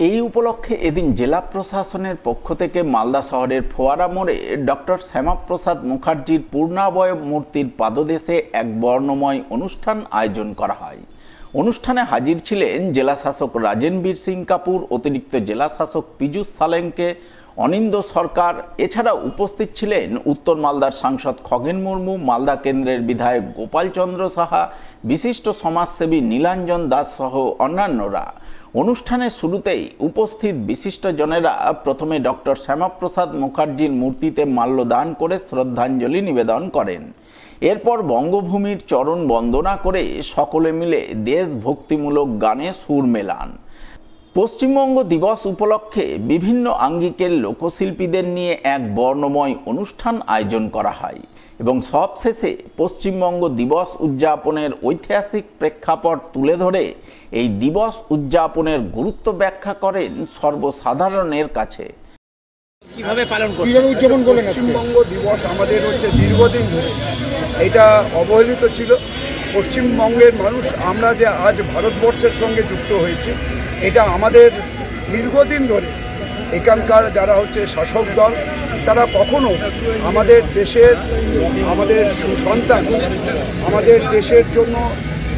এই উপলক্ষে এদিন জেলা প্রশাসনের পক্ষ থেকে মালদা শহরের ফোয়ারা মোড়ে ডক্টর শ্যামাপ্রসাদ মুখার্জির পূর্ণাবয়ব মূর্তির পাদদেশে এক বর্ণময় অনুষ্ঠান আয়োজন করা হয়। অনুষ্ঠানে হাজির ছিলেন জেলা শাসক রাজেনবীর সিং কাপুর, অতিরিক্ত জেলা শাসক পীযূষ সালেঙ্কে, অনিন্দ সরকার। এছাড়া উপস্থিত ছিলেন উত্তর মালদার সাংসদ খগেন মুর্মু, মালদা কেন্দ্রের বিধায়ক গোপাল চন্দ্র সাহা, বিশিষ্ট সমাজসেবী নীলাঞ্জন দাস সহ অন্যান্যরা। অনুষ্ঠানের শুরুতেই উপস্থিত বিশিষ্টজনেরা প্রথমে ডক্টর শ্যামাপ্রসাদ মুখার্জির মূর্তিতে মাল্যদান করে শ্রদ্ধাঞ্জলি নিবেদন করেন। এরপর বঙ্গভূমির চরণ বন্দনা করে সকলে মিলে দেশভক্তিমূলক গানে সুর মেলান। পশ্চিমবঙ্গ দিবস উপলক্ষে বিভিন্ন আঙ্গিকের লোকশিল্পীদের নিয়ে এক বর্ণময় অনুষ্ঠান আয়োজন করা হয় এবং সবশেষে পশ্চিমবঙ্গ দিবস উদযাপনের ঐতিহাসিক প্রেক্ষাপট তুলে ধরে এই দিবস উদযাপনের গুরুত্ব ব্যাখ্যা করেন সর্বসাধারণের কাছে। কিভাবে পালন করছেন? পশ্চিমবঙ্গ দিবস আমাদের দীর্ঘদিন ধরে এটা অবহেলিত ছিল। পশ্চিমবঙ্গের মানুষ আমরা যে আজ ভারতবর্ষের সঙ্গে যুক্ত হয়েছে, এটা আমাদের দীর্ঘদিন ধরে এখানকার যারা শাসক দল, তারা কখনো আমাদের দেশের আমাদের সুসন্তান, আমাদের দেশের জন্য,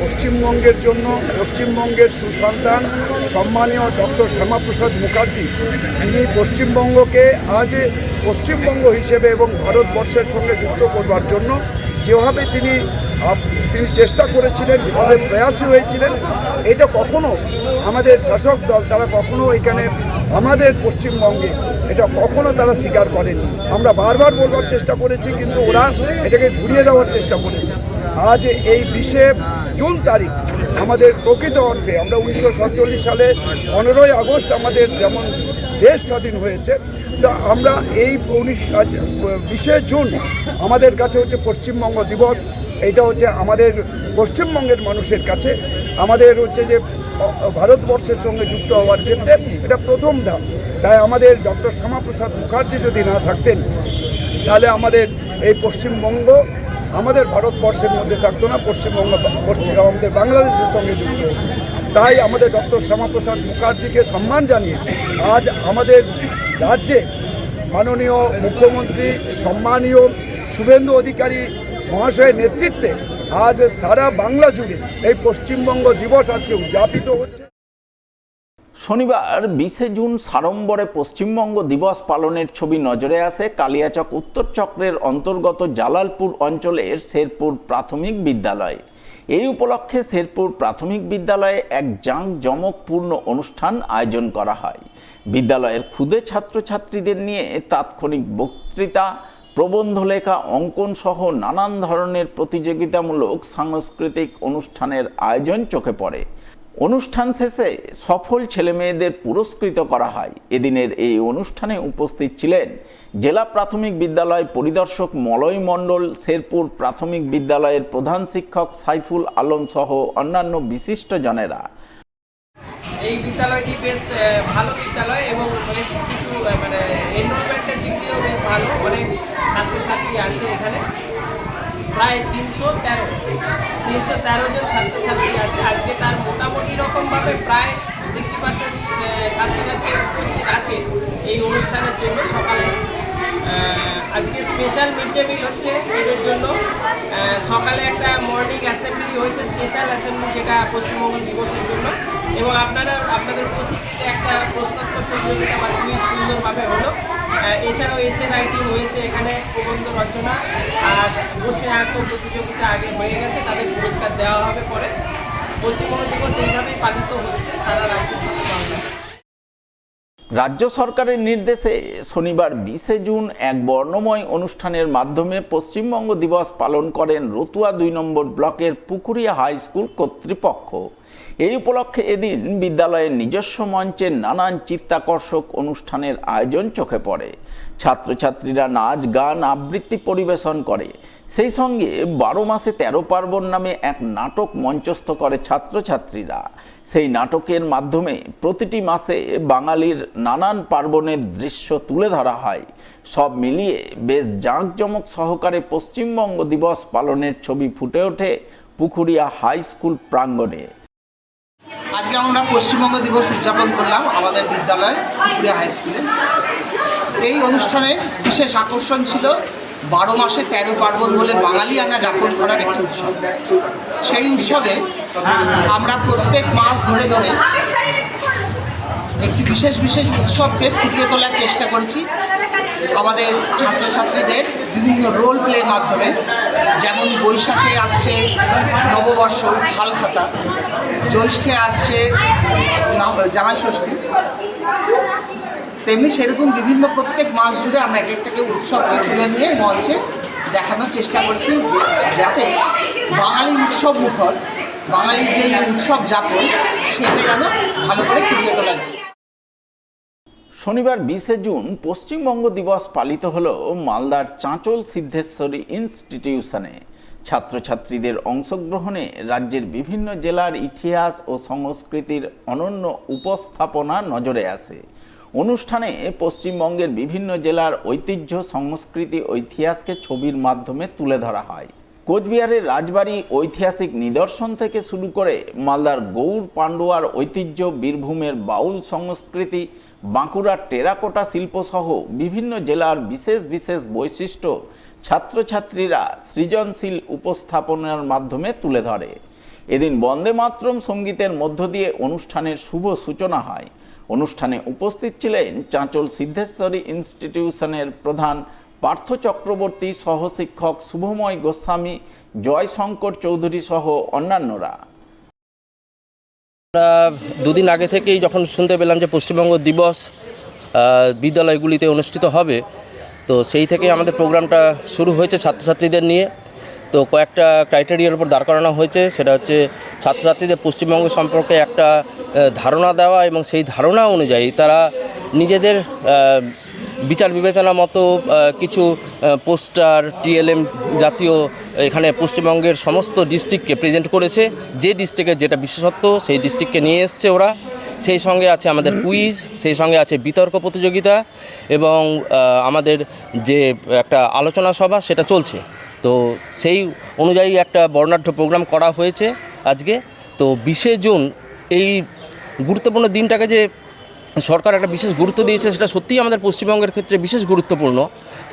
পশ্চিমবঙ্গের জন্য, পশ্চিমবঙ্গের সুসন্তান সম্মানীয় ডক্টর শ্যামাপ্রসাদ মুখার্জি, তিনি পশ্চিমবঙ্গকে আজ পশ্চিমবঙ্গ হিসেবে এবং ভারতবর্ষের সঙ্গে যুক্ত করবার জন্য যেভাবে তিনি চেষ্টা করেছিলেন, যেভাবে প্রয়াসী হয়েছিলেন, এটা কখনো আমাদের শাসক দল তারা কখনো এখানে আমাদের পশ্চিমবঙ্গে এটা কখনো তারা স্বীকার করেনি। আমরা বারবার বলবার চেষ্টা করেছি, কিন্তু ওরা এটাকে ঘুরিয়ে দেওয়ার চেষ্টা করেছে। আজ এই 20শে জুন তারিখ আমাদের প্রকৃত অর্থে আমরা 1947 সালে 15ই আগস্ট আমাদের যেমন দেশ স্বাধীন হয়েছে, তা আমরা এই 20শে জুন আমাদের কাছে পশ্চিমবঙ্গ দিবস। এইটা আমাদের পশ্চিমবঙ্গের মানুষের কাছে আমাদের যে ভারতবর্ষের সঙ্গে যুক্ত হওয়ার ক্ষেত্রে এটা প্রথম ধাপ। তাই আমাদের ডক্টর শ্যামাপ্রসাদ মুখার্জি যদি না থাকতেন, তাহলে আমাদের এই পশ্চিমবঙ্গ আমাদের ভারতবর্ষের মধ্যে থাকতো না, পশ্চিমবঙ্গ আমাদের বাংলাদেশের সঙ্গে যুক্ত হতো। তাই আমাদের ডক্টর শ্যামাপ্রসাদ মুখার্জিকে সম্মান জানিয়ে আজ আমাদের রাজ্যে মাননীয় মুখ্যমন্ত্রী সম্মানীয় শুভেন্দু অধিকারী মহাশয়ের নেতৃত্বে আজ সারা বাংলা জুড়ে এই পশ্চিমবঙ্গ দিবস আজকে উদযাপিত হচ্ছে। শনিবার 20শে জুন সাড়ম্বরে পশ্চিমবঙ্গ দিবস পালনের ছবি নজরে আসে কালিয়াচক উত্তর চক্রের অন্তর্গত জালালপুর অঞ্চলের শেরপুর প্রাথমিক বিদ্যালয়ে। এই উপলক্ষে শেরপুর প্রাথমিক বিদ্যালয়ে এক জাঁকজমকপূর্ণ অনুষ্ঠান আয়োজন করা হয়। বিদ্যালয়ের ক্ষুদে ছাত্রছাত্রীদের নিয়ে তাৎক্ষণিক বক্তৃতা, প্রবন্ধ লেখা, অঙ্কন সহ নানান ধরনের প্রতিযোগিতামূলক সাংস্কৃতিক অনুষ্ঠানের আয়োজন চোখে পড়ে। অনুষ্ঠান শেষে সফল ছেলেমেয়েদের পুরস্কৃত করা হয়। এদিনের এই অনুষ্ঠানে উপস্থিত ছিলেন জেলা প্রাথমিক বিদ্যালয় পরিদর্শক মলয় মণ্ডল, শেরপুর প্রাথমিক বিদ্যালয়ের প্রধান শিক্ষক সাইফুল আলম সহ অন্যান্য বিশিষ্টজনেরা। এই বিদ্যালয়টি বেশ ভালো বিদ্যালয় এবং বেশ কিছু এনরোলমেন্টের দিক দিয়েও বেশ ভালো। অনেক ছাত্রছাত্রী আছে এখানে, প্রায় 313 জন ছাত্রছাত্রী আছে। আজকে তার মোটামুটি রকমভাবে প্রায় 60% ছাত্রছাত্রী উপস্থিত আছে এই অনুষ্ঠানের জন্য। সকালে আজকে স্পেশাল মিড ডে মিল হচ্ছে এদের জন্য। সকালে একটা মর্নিং অ্যাসেম্বলি হয়েছে, স্পেশাল অ্যাসেম্বলি, যেটা পশ্চিমবঙ্গ দিবসের জন্য। এবং আপনাদের উপস্থিতিতে একটা প্রশ্নোত্তর প্রতিযোগিতা খুবই সুন্দরভাবে হলো। এছাড়াও এসে রাইটিং হয়েছে, এখানে প্রবন্ধ রচনা আর বসে আঁকো প্রতিযোগিতা আগে হয়ে গেছে, তাদের পুরস্কার দেওয়া হবে পরে। পশ্চিমবঙ্গ দিবস এইভাবেই পালিত হচ্ছে সারা রাজ্যের সাথে বাংলা। রাজ্য সরকারের নির্দেশে শনিবার 20শে জুন এক বর্ণময় অনুষ্ঠানের মাধ্যমে পশ্চিমবঙ্গ দিবস পালন করেন রতুয়া 2 নম্বর ব্লকের পুকুরিয়া হাই স্কুল কর্তৃপক্ষ। এই উপলক্ষে এদিন বিদ্যালয়ের নিজস্ব মঞ্চে নানান চিত্তাকর্ষক অনুষ্ঠানের আয়োজন চোখে পড়ে। ছাত্রছাত্রীরা নাচ, গান, আবৃত্তি পরিবেশন করে। সেই সঙ্গে 12 মাসে 13 পার্বণ নামে এক নাটক মঞ্চস্থ করে ছাত্রছাত্রীরা। সেই নাটকের মাধ্যমে প্রতিটি মাসে বাঙালির নানান পার্বণের দৃশ্য তুলে ধরা হয়। সব মিলিয়ে বেশ জাঁকজমক সহকারে পশ্চিমবঙ্গ দিবস পালনের ছবি ফুটে ওঠে পুকুরিয়া হাই স্কুল প্রাঙ্গণে। আজকে আমরা পশ্চিমবঙ্গ দিবস উদযাপন করলাম আমাদের বিদ্যালয় পুকুরিয়া হাই স্কুলে। এই অনুষ্ঠানে বিশেষ আকর্ষণ ছিল 12 মাসে 13 পার্বণ বলে বাঙালিয়ানা যাপন করার একটি উৎসব। সেই উৎসবে আমরা প্রত্যেক মাস ধরে ধরে একটি বিশেষ বিশেষ উৎসবকে ফুটিয়ে তোলার চেষ্টা করেছি আমাদের ছাত্রছাত্রীদের বিভিন্ন রোল প্লের মাধ্যমে। যেমন বৈশাখে আসছে নববর্ষ হালখাতা, জ্যৈষ্ঠে আসছে জামাই ষষ্ঠী, তেমনি সেরকম বিভিন্ন প্রত্যেক মাস জুড়ে আমরা এক একটাকে উৎসবকে তুলে নিয়ে মঞ্চে দেখানোর চেষ্টা করছি, যাতে বাঙালি উৎসব মুখর বাঙালির যে উৎসব যাপন সেটা যেন ভালো করে ফুটিয়ে তোলা যায়। শনিবার 20 জুন পশ্চিমবঙ্গ দিবস পালিত হল মালদার চাঁচল সিদ্ধেশ্বরী ইনস্টিটিউশনে। ছাত্রছাত্রীদের অংশগ্রহণে রাজ্যের বিভিন্ন জেলার ইতিহাস ও সংস্কৃতির অনন্য উপস্থাপনা নজরে আসে। অনুষ্ঠানে পশ্চিমবঙ্গের বিভিন্ন জেলার ঐতিহ্য, সংস্কৃতি ও ইতিহাসকে ছবির মাধ্যমে তুলে ধরা হয়। কোচবিহারের রাজবাড়ি ঐতিহাসিক নিদর্শন থেকে শুরু করে মালদার গৌড় পান্ডুয়ার ঐতিহ্য, বীরভূমের বাউল সংস্কৃতি, বাঁকুড়ার টেরাকোটা শিল্পসহ বিভিন্ন জেলার বিশেষ বিশেষ বৈশিষ্ট্য ছাত্রছাত্রীরা সৃজনশীল উপস্থাপনার মাধ্যমে তুলে ধরে। এদিন বন্দে মাতরম সঙ্গীতের মধ্য দিয়ে অনুষ্ঠানের শুভ সূচনা হয়। অনুষ্ঠানে উপস্থিত ছিলেন চাঁচল সিদ্ধেশ্বরী ইনস্টিটিউশনের প্রধান পার্থ চক্রবর্তী, সহশিক্ষক শুভময় গোস্বামী, জয়শঙ্কর চৌধুরী সহ অন্যান্যরা। আমরা দুদিন আগে থেকেই যখন শুনতে পেলাম যে পশ্চিমবঙ্গ দিবস বিদ্যালয়গুলিতে অনুষ্ঠিত হবে, তো সেই থেকে আমাদের প্রোগ্রামটা শুরু হয়েছে ছাত্রছাত্রীদের নিয়ে। তো কয়েকটা ক্রাইটেরিয়ার উপর দাঁড় করানো হয়েছে, সেটা হচ্ছে ছাত্রছাত্রীদের পশ্চিমবঙ্গ সম্পর্কে একটা ধারণা দেওয়া এবং সেই ধারণা অনুযায়ী তারা নিজেদের বিচার বিবেচনা মতো কিছু পোস্টার, টিএলএম জাতীয় এখানে পশ্চিমবঙ্গের সমস্ত ডিস্ট্রিক্টকে প্রেজেন্ট করেছে। যে ডিস্ট্রিক্টের যেটা বিশেষত্ব সেই ডিস্ট্রিক্টকে নিয়ে এসছে ওরা। সেই সঙ্গে আছে আমাদের কুইজ, সেই সঙ্গে আছে বিতর্ক প্রতিযোগিতা এবং আমাদের যে একটা আলোচনা সভা সেটা চলছে। তো সেই অনুযায়ী একটা বর্ণাঢ্য প্রোগ্রাম করা হয়েছে আজকে। তো 20 জুন এই গুরুত্বপূর্ণ দিনটাকে যে সরকার একটা বিশেষ গুরুত্ব দিয়েছে, সেটা সত্যিই আমাদের পশ্চিমবঙ্গের ক্ষেত্রে বিশেষ গুরুত্বপূর্ণ।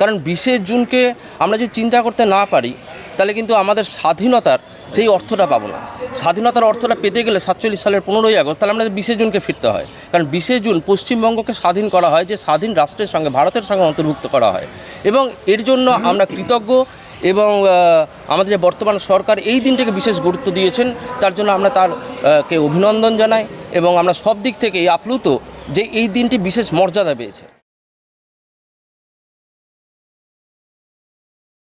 কারণ 20 জুনকে আমরা যদি চিন্তা করতে না পারি, তাহলে কিন্তু আমাদের স্বাধীনতার সেই অর্থটা পাবো না। স্বাধীনতার অর্থটা পেতে গেলে 47 সালের 15ই আগস্ট, তাহলে আমাদের 20 জুনকে ফিরতে হয়। কারণ 20 জুন পশ্চিমবঙ্গকে স্বাধীন করা হয়, যে স্বাধীন রাষ্ট্রের সঙ্গে, ভারতের সঙ্গে অন্তর্ভুক্ত করা হয়। এবং এর জন্য আমরা কৃতজ্ঞ এবং আমাদের যে বর্তমান সরকার এই দিনটাকে বিশেষ গুরুত্ব দিয়েছেন, তার জন্য আমরা তারকে অভিনন্দন জানাই এবং আমরা সব দিক থেকেই আপ্লুত যে এই দিনটি বিশেষ মর্যাদা পেয়েছে।